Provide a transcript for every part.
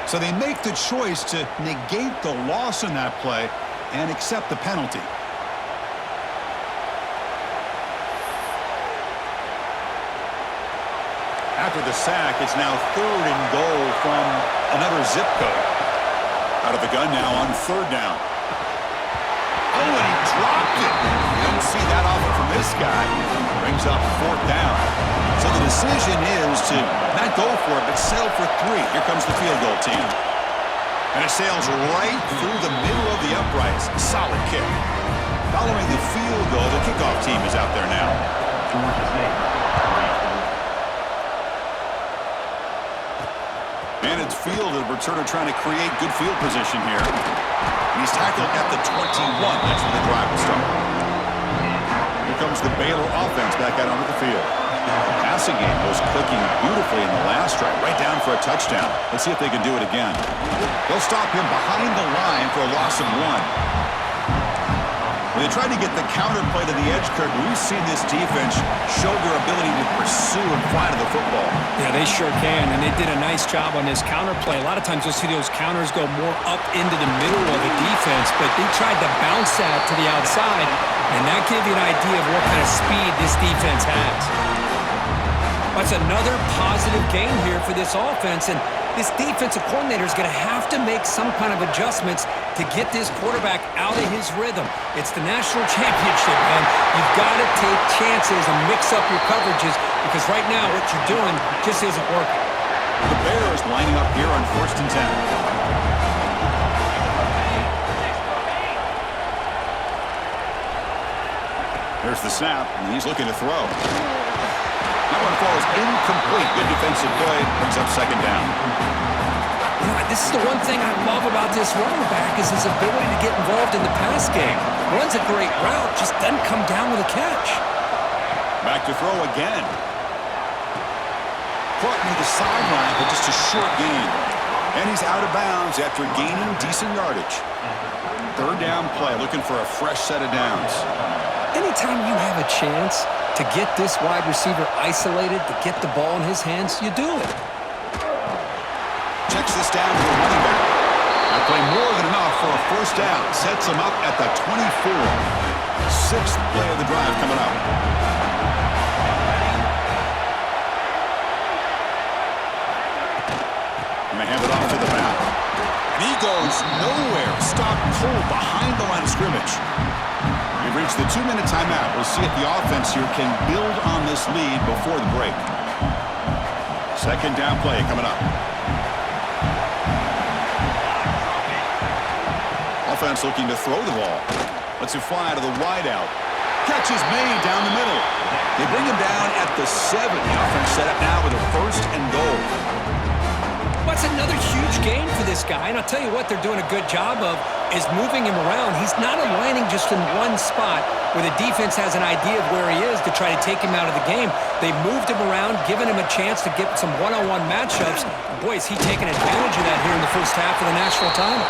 So they make the choice to negate the loss in that play and accept the penalty. After the sack, it's now 3rd and goal from another zip code. Out of the gun now on 3rd down. Oh, and he dropped it. You don't see that often from this guy. Brings up 4th down. So the decision is to not go for it, but settle for 3. Here comes the field goal team. And it sails right through the middle of the uprights. Solid kick. Following the field goal, the kickoff team is out there now. And it's fielded. Returner trying to create good field position here. He's tackled at the 21. That's where the drive will start. Here comes the Baylor offense back out onto the field. The passing game was clicking beautifully in the last drive, right down for a touchdown. Let's see if they can do it again. They'll stop him behind the line for a loss of 1. When they tried to get the counterplay to the edge curve, we've seen this defense show their ability to pursue and fly to the football. Yeah, they sure can, and they did a nice job on this counterplay. A lot of times you'll see those counters go more up into the middle of the defense, but they tried to bounce that to the outside, and that gives you an idea of what kind of speed this defense has. That's another positive game here for this offense, and this defensive coordinator is going to have to make some kind of adjustments to get this quarterback out of his rhythm. It's the national championship, man. You've got to take chances and mix up your coverages because right now what you're doing just isn't working. The Bears lining up here on 1st and 10. There's the snap, and he's looking to throw. That one falls incomplete. Good defensive play. Brings up 2nd down. You know, this is the one thing I love about this running back is his ability to get involved in the pass game. Runs a great route, just doesn't come down with a catch. Back to throw again. Caught near the sideline, but just a short gain. And he's out of bounds after gaining decent yardage. 3rd down play, looking for a fresh set of downs. Anytime you have a chance to get this wide receiver isolated, to get the ball in his hands, you do it. Checks this down to the running back. That play more than enough for a 1st down. Sets him up at the 24. 6th play of the drive coming up. And they hand it off to the back. And he goes nowhere. Stopped cold behind the line of scrimmage. We've reached the 2-minute timeout. We'll see if the offense here can build on this lead before the break. 2nd down play coming up. Offense looking to throw the ball. Lets it fly to the wideout. Catch is made down the middle. They bring him down at the 7. The offense set up now with a 1st and goal. That's another huge game for this guy, and I'll tell you what they're doing a good job of is moving him around. He's not aligning just in one spot where the defense has an idea of where he is to try to take him out of the game. They've moved him around, given him a chance to get some one-on-one matchups. Boy, is he taking advantage of that here in the first half of the national title.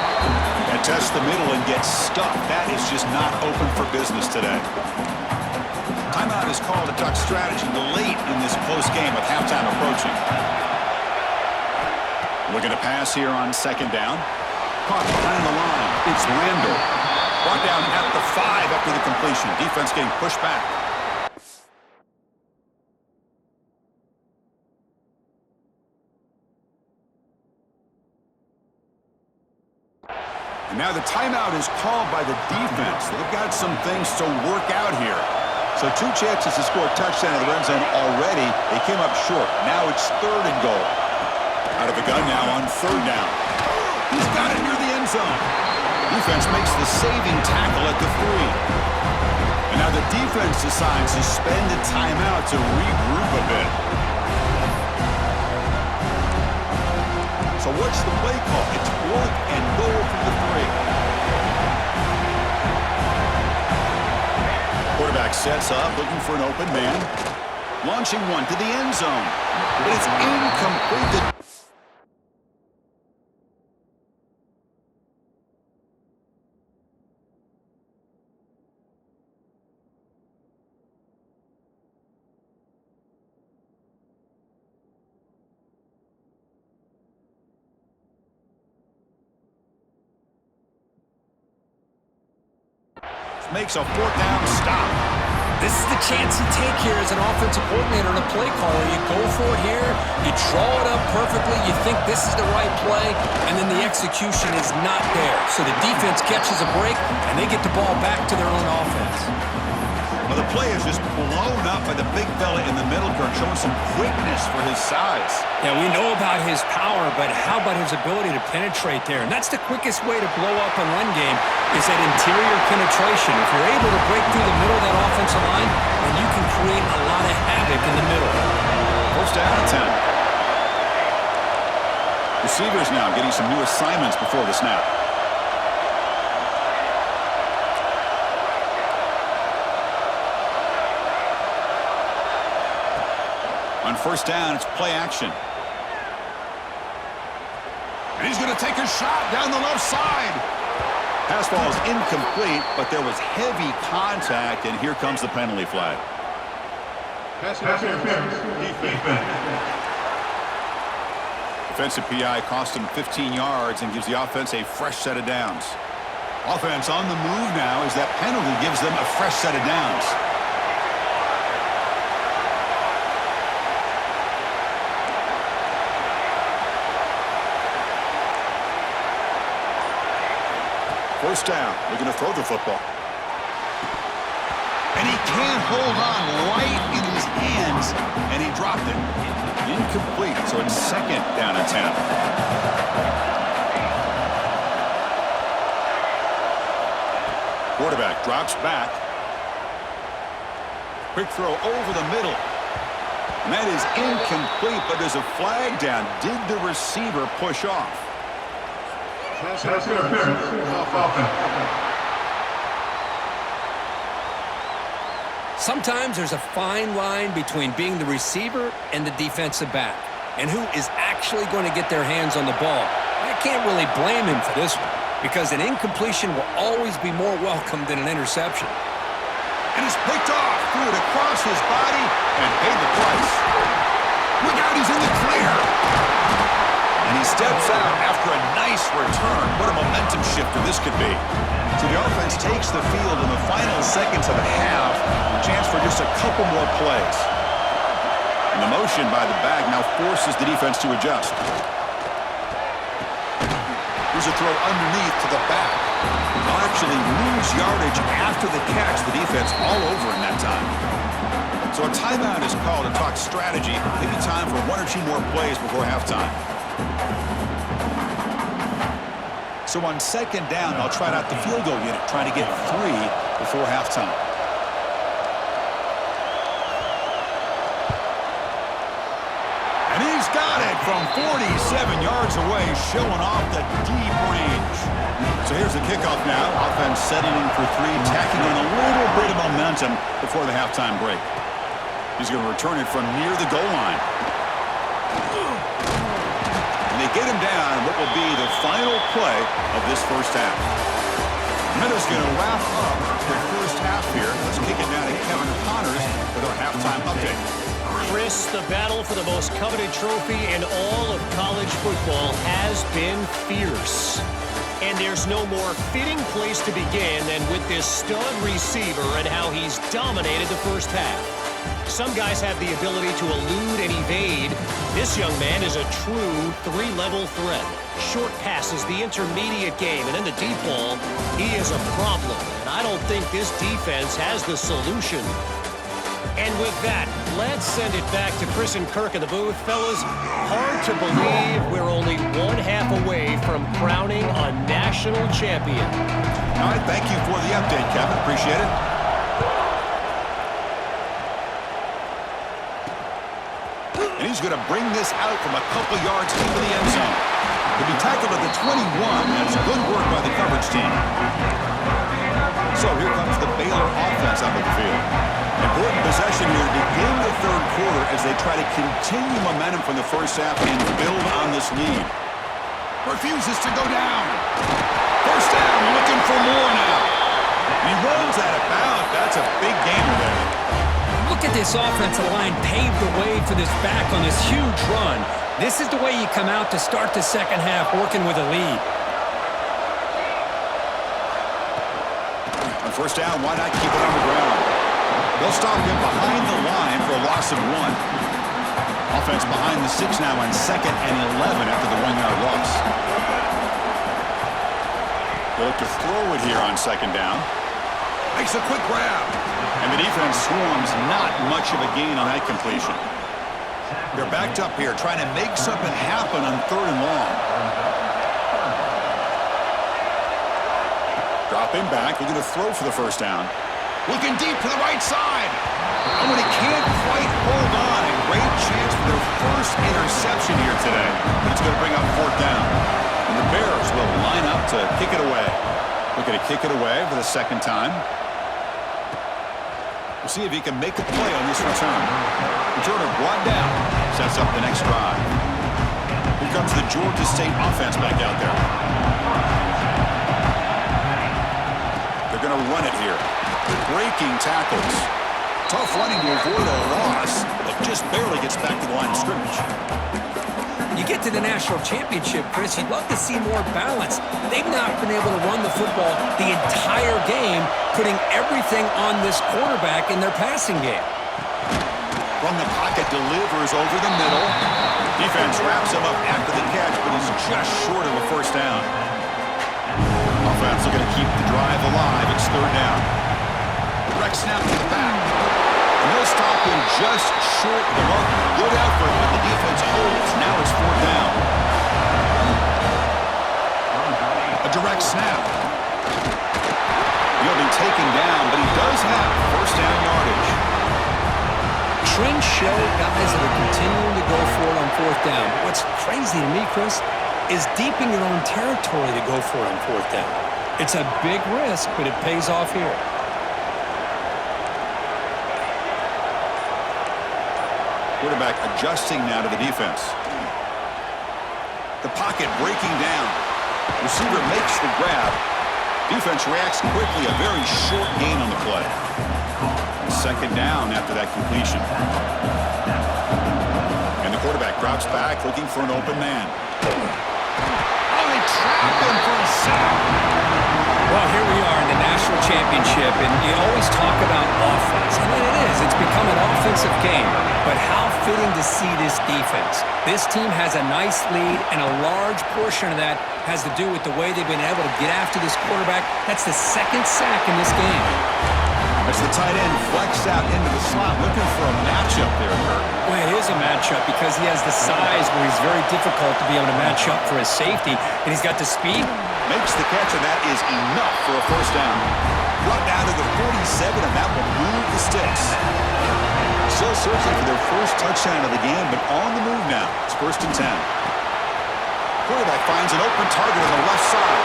And test the middle and get stuffed. That is just not open for business today. Timeout is called a duck strategy late in this close game with halftime approaching. Looking to pass here on 2nd down. Caught behind the line. It's Randall. Brought down at the 5 after the completion. Defense getting pushed back. And now the timeout is called by the defense. They've got some things to work out here. So 2 chances to score a touchdown in the red zone already. They came up short. Now it's 3rd and goal. Out of the gun now on 3rd down. He's got it near the end zone. Defense makes the saving tackle at the 3. And now the defense decides to spend a timeout to regroup a bit. So what's the play call? It's 4th and goal from the 3. Quarterback sets up, looking for an open man. Launching one to the end zone. But it's incomplete. makes a fourth down stop. This is the chance you take here as an offensive coordinator and a play caller. You go for it here, you draw it up perfectly, you think this is the right play, and then the execution is not there. So the defense catches a break, and they get the ball back to their own offense. Well, the play is just blown up by the big fella in the middle, Kirk, showing some quickness for his size. Yeah, we know about his power, but how about his ability to penetrate there? And that's the quickest way to blow up a run game is that interior penetration. If you're able to break through the middle of that offensive line, then you can create a lot of havoc in the middle. First down and 10. Receivers now getting some new assignments before the snap. On first down, it's play action. And he's going to take a shot down the left side. Pass ball is incomplete, but there was heavy contact, and here comes the penalty flag. Defensive PI cost him 15 yards and gives the offense a fresh set of downs. Offense on the move now as that penalty gives them a fresh set of downs. First down, looking to throw the football. And he can't hold on right in his hands, and he dropped it. Incomplete, so it's second down and 10. Quarterback drops back. Quick throw over the middle. And that is incomplete, but there's a flag down. Did the receiver push off? Sometimes there's a fine line between being the receiver and the defensive back, and who is actually going to get their hands on the ball. I can't really blame him for this one, because an incompletion will always be more welcome than an interception. And it's picked off, threw it across his body, and paid the price. Look out, he's in the clear. And he steps out after a nice return. What a momentum shifter this could be. So the offense takes the field in the final seconds of the half. A chance for just a couple more plays. And the motion by the back now forces the defense to adjust. Here's a throw underneath to the back. They'll actually lose yardage after the catch. The defense all over in that time. So a timeout is called to talk strategy. Maybe time for one or two more plays before halftime. So on second down, they'll try out the field goal unit, trying to get 3 before halftime. And he's got it from 47 yards away, showing off the deep range. So here's the kickoff now. Offense settling for 3, tacking on a little bit of momentum before the halftime break. He's going to return it from near the goal line. They get him down what will be the final play of this first half. Minutes going to wrap up the first half here. Let's kick it down to Kevin Connors with our halftime update. Chris, the battle for the most coveted trophy in all of college football has been fierce. And there's no more fitting place to begin than with this stud receiver and how he's dominated the first half. Some guys have the ability to elude and evade. This young man is a true 3-level threat. Short passes, the intermediate game, and then the deep ball, he is a problem. And I don't think this defense has the solution. And with that, let's send it back to Chris and Kirk in the booth. Fellas, hard to believe we're only 1/2 away from crowning a national champion. All right, thank you for the update, Kevin. Appreciate it. And he's going to bring this out from a couple yards into the end zone. He'll be tackled at the 21. That's good work by the coverage team. So here comes the Baylor offense out of the field. Important possession here to begin the third quarter as they try to continue momentum from the first half and build on this lead. Refuses to go down. First down, looking for more now. And he runs out of bounds. That's a big gainer there. Look at this offensive line pave the way for this back on this huge run. This is the way you come out to start the second half working with a lead. On First down, why not keep it on the ground? They'll stop him behind the line for a loss of 1. Offense behind the 6 now on 2nd and 11 after the 1-yard loss. They'll look to throw it here on 2nd down. Makes a quick grab. And the defense swarms, not much of a gain on that completion. They're backed up here trying to make something happen on 3rd and long. Dropping back, looking to throw for the first down. Looking deep to the right side. And when he can't quite hold on, a great chance for their first interception here today. But it's going to bring up 4th down. And the Bears will line up to kick it away. Looking to kick it away for the 2nd time. We'll see if he can make a play on this return. Returner brought down. Sets up the next drive. Here comes the Georgia State offense back out there. They're going to run it here. Breaking tackles. Tough running to avoid a loss, but just barely gets back to the line of scrimmage. You get to the national championship, Chris, you'd love to see more balance. They've not been able to run the football the entire game, putting everything on this quarterback in their passing game. From the pocket, delivers over the middle. Defense wraps him up after the catch, but he's just short of a first down. Offense looking to keep the drive alive. It's 3rd down. Direct snap to the back. And they'll stop him just short of the mark. Good effort, but the defense holds. Now it's 4th down. A direct snap. He'll be taken down, but he does have first down yardage. Trends show guys that are continuing to go for it on 4th down. What's crazy to me, Chris, is deep in your own territory to go for it on 4th down. It's a big risk, but it pays off here. Quarterback adjusting now to the defense. The pocket breaking down. Receiver makes the grab. Defense reacts quickly. A very short gain on the play. 2nd down after that completion. And the quarterback drops back looking for an open man. Oh, they trap him for a sack. Well, here we are in the national championship, and you always talk about offense. And it is. It's become an offensive game. But how fitting to see this defense. This team has a nice lead, and a large portion of that has to do with the way they've been able to get after this quarterback. That's the 2nd sack in this game. As the tight end flexed out into the slot, looking for a matchup there, Kurt. Well, it is a matchup because he has the size where he's very difficult to be able to match up for his safety, and he's got the speed. Makes the catch, and that is enough for a first down. Brought down to the 47, and that will move the sticks. Still searching for their first touchdown of the game, but on the move now. It's 1st and 10. Quarterback finds an open target on the left side.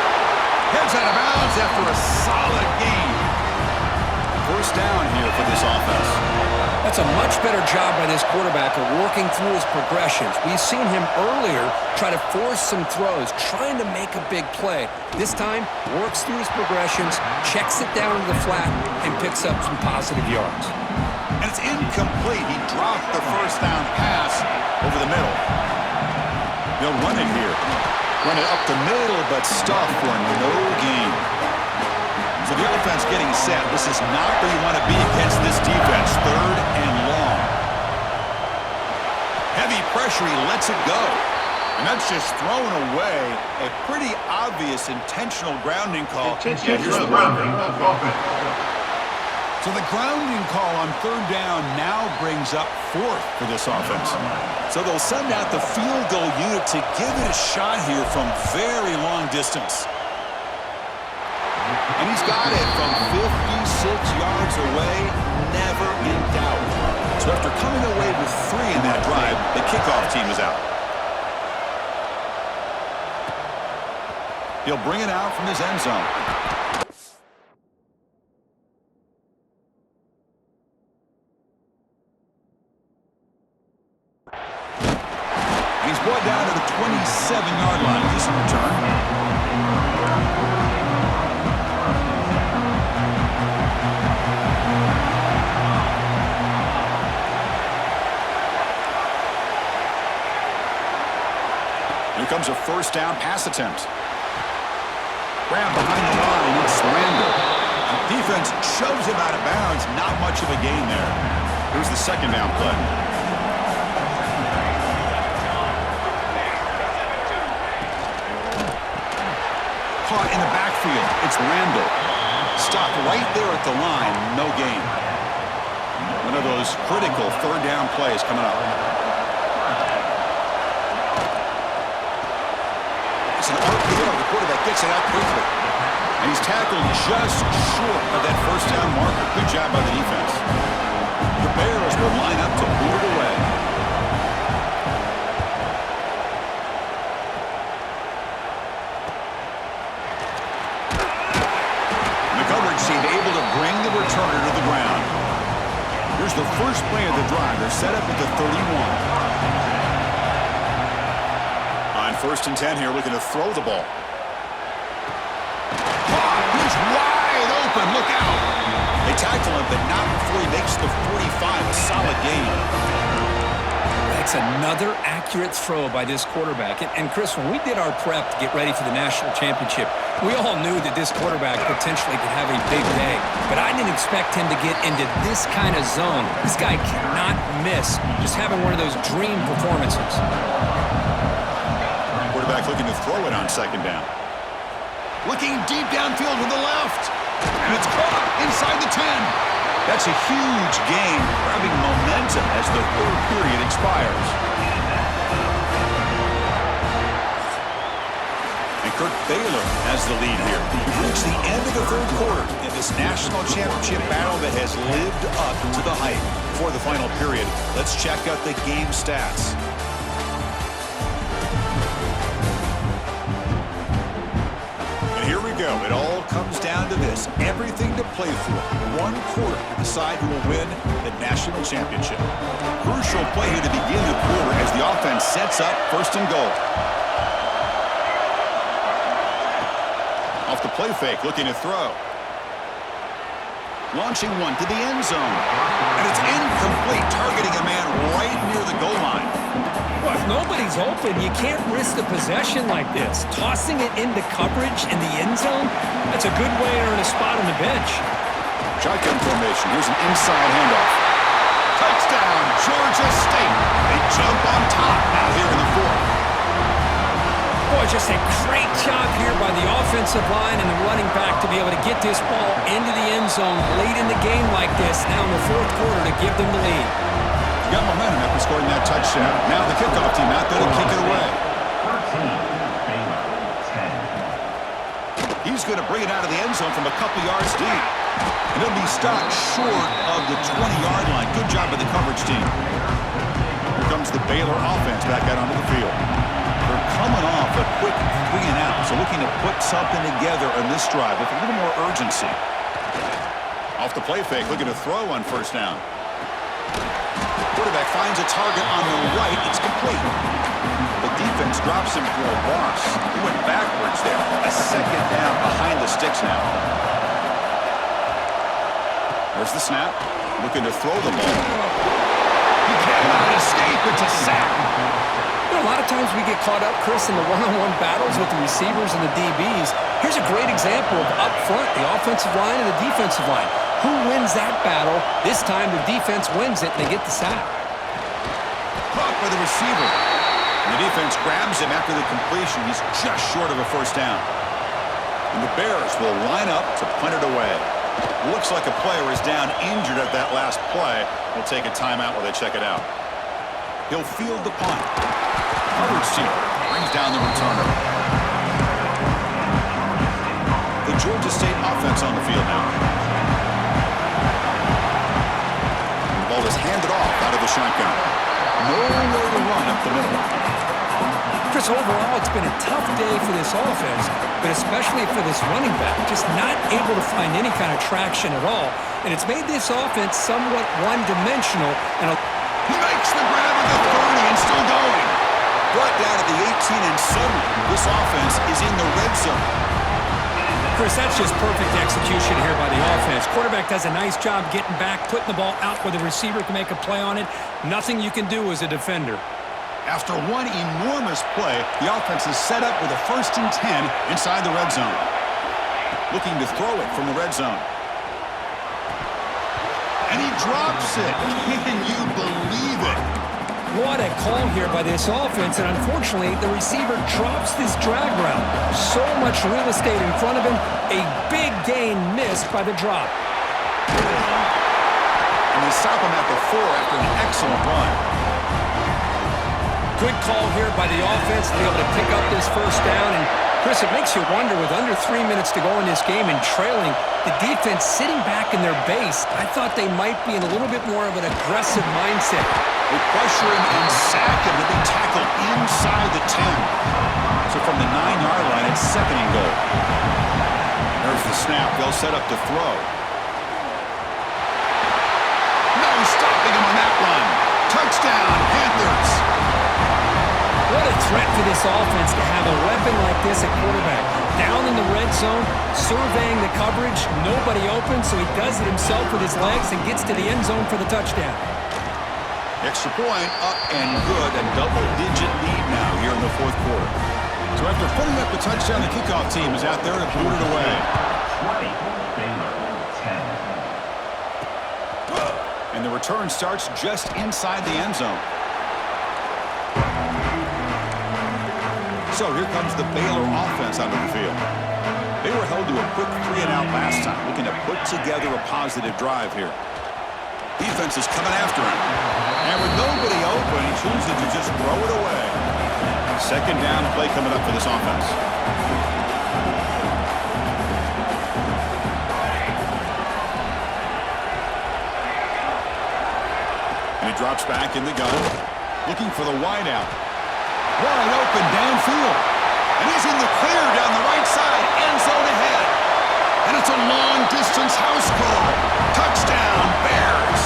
Heads out of bounds after a solid gain. First down here for this offense. That's a much better job by this quarterback of working through his progressions. We've seen him earlier try to force some throws, trying to make a big play. This time, works through his progressions, checks it down to the flat, and picks up some positive yards. And it's incomplete. He dropped the first down pass over the middle. They'll run it here. Run it up the middle, but stuff for no gain. So the offense getting set. This is not where you want to be against this defense. 3rd and long. Heavy pressure. He lets it go. And that's just thrown away. A pretty obvious intentional grounding call. Here's the grounding. So the grounding call on 3rd down now brings up 4th for this offense. So they'll send out the field goal unit to give it a shot here from very long distance. And he's got it from 56 yards away, never in doubt. So after coming away with 3 in that drive, the kickoff team is out. He'll bring it out from his end zone. He's brought down to the 27-yard line. This return. Here comes a first down pass attempt. Grab behind the line. It's Randall. defense shoves him out of bounds. Not much of a gain there. Here's the second down play. Caught in the backfield. It's Randall. Stopped right there at the line. No gain. One of those critical third down plays coming up. It's an RPO. The quarterback gets it out quickly. And he's tackled just short of that first down marker. Good job by the defense. The Bears will line up to boot it away. The coverage seemed able to bring the returner to the ground. Here's the first play of the drive. They're set up at the 31. On 1st and 10 here, looking to throw the ball. He's wide open. Look out. They tackle him, but not before he makes the 45. A solid gain. That's another accurate throw by this quarterback. And Chris, when we did our prep to get ready for the national championship, we all knew that this quarterback potentially could have a big day. But I didn't expect him to get into this kind of zone. This guy cannot miss. Just having one of those dream performances. Quarterback looking to throw it on 2nd down. Looking deep downfield to the left. And it's caught inside the 10. That's a huge gain, grabbing momentum as the 3rd period expires. And Kirk Baylor has the lead here. We've reached the end of the 3rd quarter in this national championship battle that has lived up to the hype. Before the final period, let's check out the game stats. Here we go. It all comes down to this. Everything to play for. 1 quarter to decide who will win the national championship. Crucial play here to begin the quarter as the offense sets up 1st and goal. Off the play fake, looking to throw. Launching one to the end zone. And it's incomplete, targeting a man right near the goal line. Well, if nobody's open, you can't risk the possession like this. Tossing it into coverage in the end zone, that's a good way to earn a spot on the bench. Shotgun formation. Here's an inside handoff. Touchdown, Georgia State. They jump on top now here in the 4th. Boy, just a great job here by the offensive line and the running back to be able to get this ball into the end zone late in the game like this, now in the 4th quarter to give them the lead. Got momentum after scoring that touchdown. Now the kickoff team out there to kick it away. He's going to bring it out of the end zone from a couple yards deep. And he'll be stopped short of the 20-yard line. Good job by the coverage team. Here comes the Baylor offense back out onto the field. They're coming off a quick 3 and out, so looking to put something together on this drive with a little more urgency. Off the play fake, looking to throw on 1st down. Quarterback finds a target on the right. It's complete. The defense drops him for a loss. He went backwards there. A 2nd down behind the sticks now. There's the snap. Looking to throw the ball. He cannot escape. It's a sack. You know, a lot of times we get caught up, Chris, in the one-on-one battles with the receivers and the DBs. Here's a great example of up front, the offensive line and the defensive line. Who wins that battle? This time the defense wins it and they get the sack. Caught by the receiver. And the defense grabs him after the completion. He's just short of a 1st down. And the Bears will line up to punt it away. Looks like a player is down injured at that last play. We'll take a timeout while they check it out. He'll field the punt. Coverage team brings down the returner. The Georgia State offense on the field now. The ball is handed off out of the shotgun. Nowhere to run up the middle. Chris, overall, it's been a tough day for this offense, but especially for this running back. Just not able to find any kind of traction at all. And it's made this offense somewhat one-dimensional. And he makes the grab at the 30 and still going. Brought down to the 18 and suddenly this offense is in the red zone. Chris, that's just perfect execution here by the offense. Quarterback does a nice job getting back, putting the ball out where the receiver can make a play on it. Nothing you can do as a defender. After one enormous play, the offense is set up with a 1st and 10 inside the red zone. Looking to throw it from the red zone. And he drops it. Can you believe it? What a call here by this offense, and unfortunately, the receiver drops this drag route. So much real estate in front of him, a big gain missed by the drop. And they stop him at the 4 after an excellent run. Good call here by the offense to be able to pick up this first down. And Chris, it makes you wonder, with under 3 minutes to go in this game and trailing, the defense sitting back in their base, I thought they might be in a little bit more of an aggressive mindset. They pressure him and sack him to be tackled inside the 10. So from the 9-yard line, it's 2nd and goal. There's the snap. They'll set up to throw. No stopping him on that run. Touchdown, Panthers. What a threat for this offense to have a weapon like this at quarterback. Down in the red zone, surveying the coverage, nobody open, so he does it himself with his legs and gets to the end zone for the touchdown. Extra point, up and good. A double-digit lead now here in the 4th quarter. So after putting up the touchdown, the kickoff team is out there to boot it away. 20, Baylor, 10. And the return starts just inside the end zone. So here comes the Baylor offense onto the field. They were held to a quick 3-and-out last time, looking to put together a positive drive here. Defense is coming after him. And with nobody open, he chooses to just throw it away. 2nd down play coming up for this offense. And he drops back in the gun, looking for the wideout. Wide open downfield. And he's in the clear down the right side. End zone ahead. And it's a long-distance house call. Touchdown, Bears.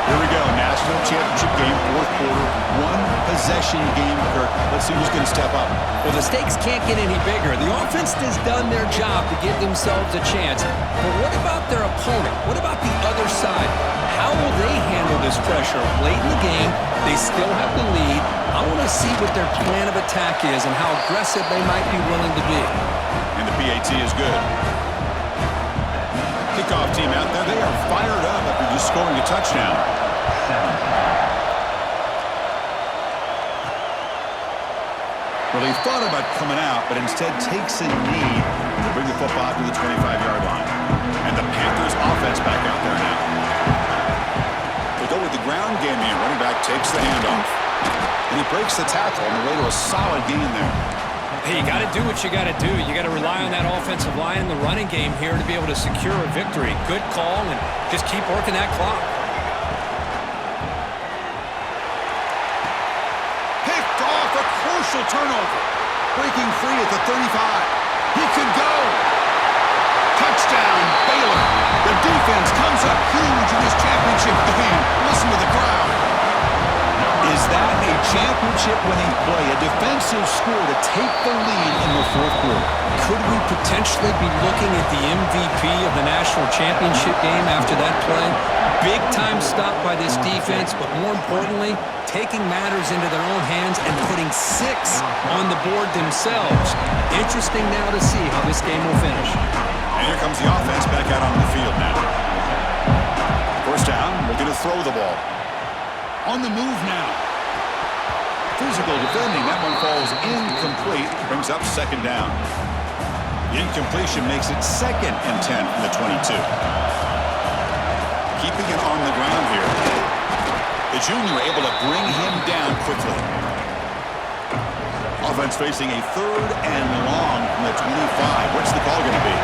Here we go. National championship game, 4th quarter. 1-possession game, Kirk. Let's see who's going to step up. Well, the stakes can't get any bigger. The offense has done their job to give themselves a chance. But what about their opponent? What about the other side? How will they handle this pressure? Late in the game, they still have the lead. I want to see what their plan of attack is and how aggressive they might be willing to be. And the PAT is good. Kickoff team out there, they are fired up after just scoring a touchdown. Well, he thought about coming out, but instead takes a knee to bring the football to the 25-yard line. And the Panthers offense back out there now. They go with the ground game here. Running back takes the handoff. And he breaks the tackle on the way to a solid gain there. Hey, you got to do what you got to do. You got to rely on that offensive line in the running game here to be able to secure a victory. Good call, and just keep working that clock. Picked off, a crucial turnover. Breaking free at the 35. He could go. Touchdown, Baylor. The defense comes up huge in this championship game. Listen to the crowd. Is that a championship-winning play, a defensive score to take the lead in the 4th quarter? Could we potentially be looking at the MVP of the national championship game after that play? Big-time stop by this defense, but more importantly, taking matters into their own hands and putting 6 on the board themselves. Interesting now to see how this game will finish. And here comes the offense back out on the field now. First down, looking to throw the ball. On the move now. Physical defending. That one falls incomplete. Brings up 2nd down. The incompletion makes it 2nd and 10 from the 22. Keeping it on the ground here. The junior able to bring him down quickly. Offense facing a 3rd and long from the 25. What's the call going to be?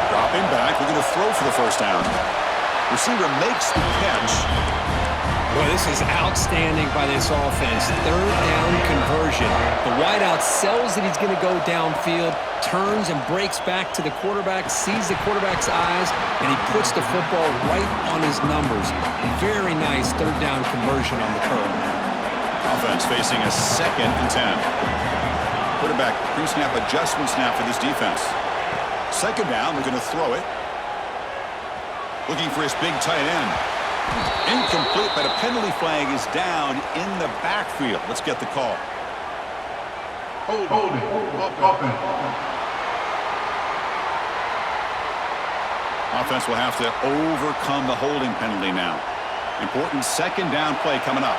Dropping back. We're going to throw for the first down. Receiver makes the catch. Boy, this is outstanding by this offense. 3rd down conversion. The wideout sells that he's going to go downfield, turns and breaks back to the quarterback, sees the quarterback's eyes, and he puts the football right on his numbers. Very nice 3rd down conversion on the curve. Offense facing a 2nd and 10. Quarterback pre-snap adjustment snap for this defense. 2nd down, we're going to throw it. Looking for his big tight end. Incomplete, but a penalty flag is down in the backfield. Let's get the call. Offense will have to overcome the holding penalty now. Important second down play coming up.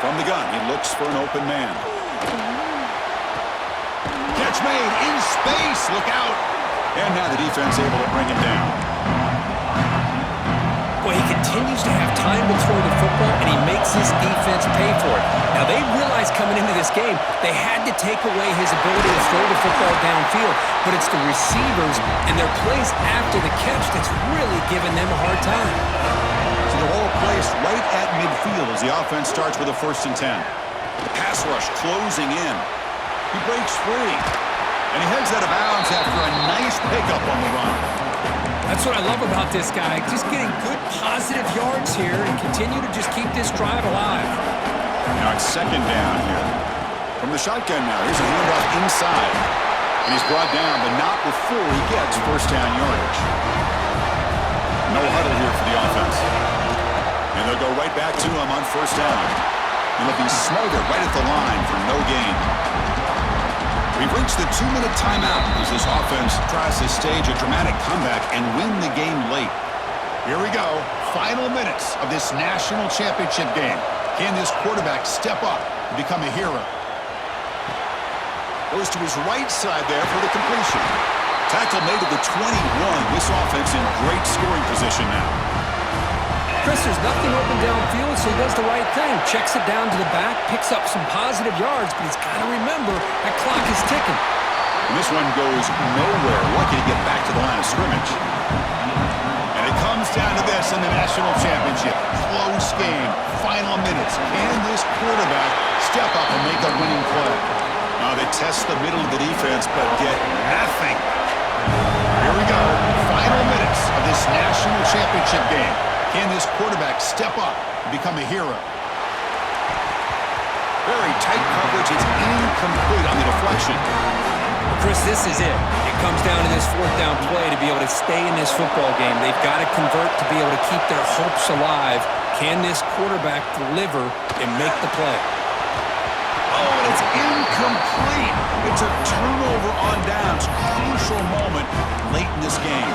From the gun, he looks for an open man. Catch made in space. Look out. And now the defense able to bring him down. Well, he continues to have time to throw the football, and he makes his defense pay for it. Now, they realized coming into this game they had to take away his ability to throw the football downfield, but it's the receivers and their plays after the catch that's really giving them a hard time. So they're all placed right at midfield as the offense starts with a 1st and 10. The pass rush closing in. He breaks free, and he heads out of bounds after a nice pickup on the run. That's what I love about this guy. Just getting good positive yards here and continue to just keep this drive alive. Now it's second down here. From the shotgun now, here's a handoff inside. And he's brought down, but not before he gets 1st down yardage. No huddle here for the offense. And they'll go right back to him on 1st down. And they'll be smothered right at the line for no gain. We've reached the 2-minute timeout as this offense tries to stage a dramatic comeback and win the game late. Here we go. Final minutes of this national championship game. Can this quarterback step up and become a hero? Goes to his right side there for the completion. Tackle made to the 21. This offense in great scoring position now. Chris, there's nothing open downfield, so he does the right thing. Checks it down to the back, picks up some positive yards, but he's got to remember that clock is ticking. And this one goes nowhere. Lucky to get back to the line of scrimmage. And it comes down to this in the national championship. Close game. Final minutes. Can this quarterback step up and make a winning play? Now they test the middle of the defense, but get nothing. Here we go. Final minutes of this national championship game. Can this quarterback step up and become a hero? Very tight coverage. It's incomplete on the deflection. Chris, this is it. It comes down to this 4th down play to be able to stay in this football game. They've got to convert to be able to keep their hopes alive. Can this quarterback deliver and make the play? Oh, and it's incomplete. It's a turnover on downs. Crucial moment late in this game.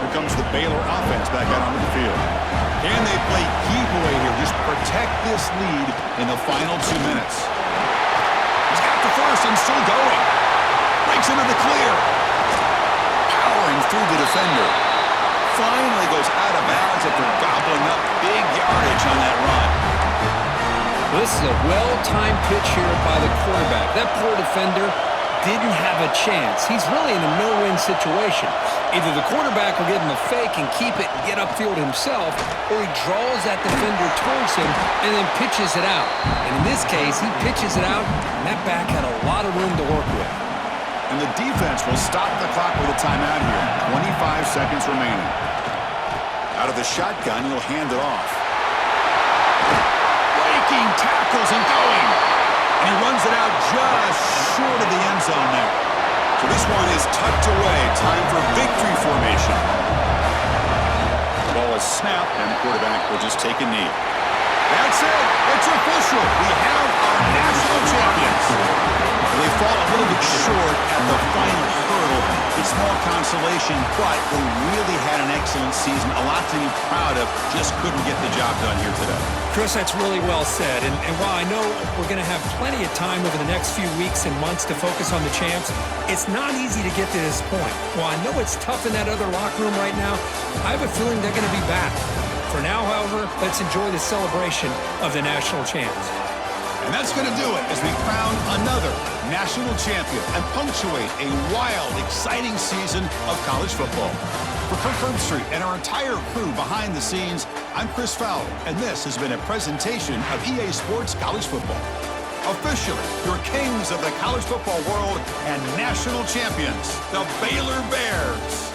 Here comes the Baylor offense back out onto the field. Can they play keep away here? Just protect this lead in the final 2 minutes. He's got the first and still going. Breaks into the clear. Powering through the defender. Finally goes out of bounds after gobbling up big yardage on that run. This is a well-timed pitch here by the quarterback. That poor defender didn't have a chance. He's really in a no-win situation. Either the quarterback will give him a fake and keep it and get upfield himself, or he draws that defender towards him and then pitches it out. And in this case, he pitches it out, and that back had a lot of room to work with. And the defense will stop the clock with a timeout here. 25 seconds remaining. Out of the shotgun, he'll hand it off. Breaking tackles and going. And he runs it out just short of the end zone there. So this one is tucked away. Time for victory formation. The ball is snapped, and the quarterback will just take a knee. That's it. It's official. We have our national champions. They fall a little bit short at the final hurdle. It's small consolation, but they really had an excellent season. A lot to be proud of. Just couldn't get the job done here today. Chris, that's really well said. And while I know we're going to have plenty of time over the next few weeks and months to focus on the champs, it's not easy to get to this point. While I know it's tough in that other locker room right now, I have a feeling they're going to be back. For now, however, let's enjoy the celebration of the national champs. And that's going to do it as we crown another national champion and punctuate a wild, exciting season of college football. For Kirk Herbstreit and our entire crew behind the scenes, I'm Chris Fowler, and this has been a presentation of EA Sports College Football. Officially, your kings of the college football world and national champions, the Baylor Bears.